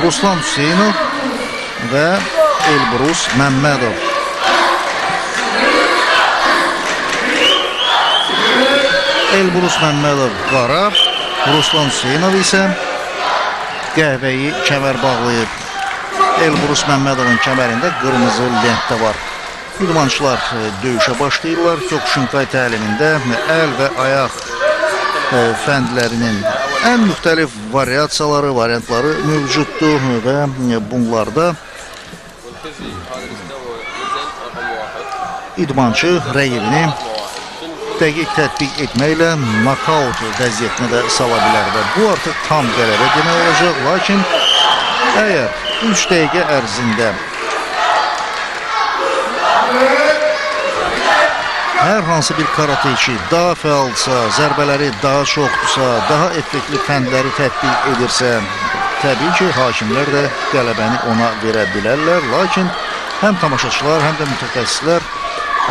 Ruslan Hüseynov və Elbrus Məmmədov. Elbrus Məmmədov qara, Ruslan Hüseynov isə qəhvəyi kəmər bağlayıb. Elbrus Məmmədovun kəmərində qırmızı lentdə var. İdmançılar döyüşə başlayırlar. Kyokushinkai təlimində əl və ayaq fəndlərinin ən müxtəlif variasiyaları, variantları mövcuddur və bunlarda idmançı rəqibini dəqiq tətbiq etməklə nokaut vəziyyətinə də sala bilər və bu artıq tam qələbə demək olacaq. Lakin əgər 3 dəqiqə ərzində hər hansı bir karateçi daha fəalsa, zərbələri daha çoxdursa, daha effektli fəndləri tətbiq edirsə, təbii ki, hakimlər də qələbəni ona verə bilərlər. Lakin həm tamaşaçılar, həm də mütəxəssislər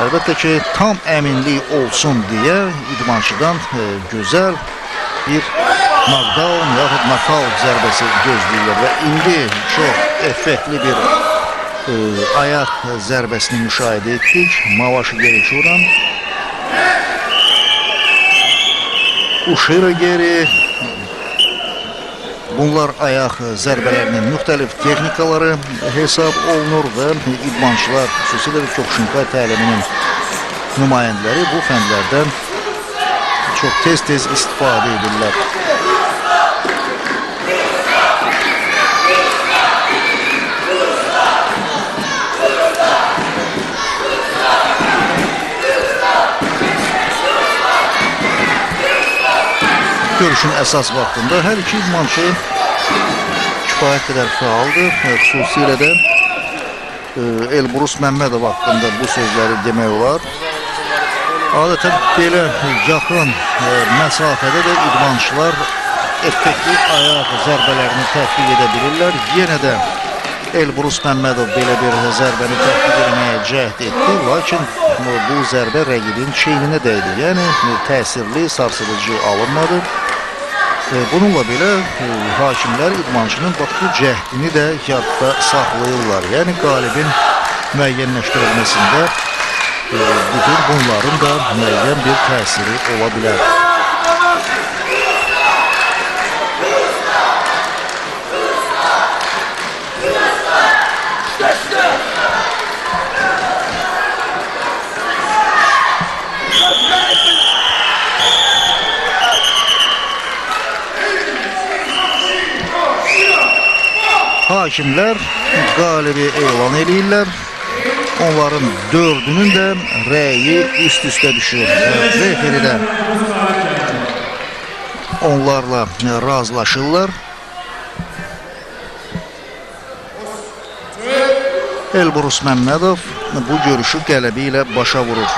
əlbəttə ki, tam əminlik olsun deyə idmançıdan gözəl bir knockdown yaxud nokaut zərbəsi gözləyirlər və indi çox effektli bir ayaq zərbəsini müşahidə etdik. Mavaşı Geriçuran, Uşira Geri. Bunlar ayaq zərbələrinin müxtəlif texnikaları hesab olunur və idmançılar, xüsusilə də Kyokushinkai təliminin nümayəndələri bu fəndlərdən çox tez-tez istifadə edirlər. Görüşün əsas vaxtında hər iki idmançı kifayət qədər fəaldır. Xüsusilə də Elbrus Məmmədov haqqında bu sözləri demək olar. Adətən belə yaxın məsafədə də idmançılar effektli ayaq zərbələrini tətbiq edə bilirlər. Yenə də Elbrus Məmmədov belə bir zərbəni tətbiq etməyə cəhd etdi. Lakin bu zərbə rəqibin çiyninə dəydi. Yəni təsirli, sarsıdıcı alınmadı. Bununla belə hakimlər idmançının bax bu cəhdini də yadda saxlayırlar. Yəni qalibin müəyyənləşdirilməsində bütün bunların da müəyyən bir təsiri ola bilər. Hakimlər qalibi elan edirlər. Onların dördünün də rəyi üst-üstə düşür. Referi də onlarla razılaşırlar. Elbrus Məmmədov bu görüşü qələbi ilə başa vurur.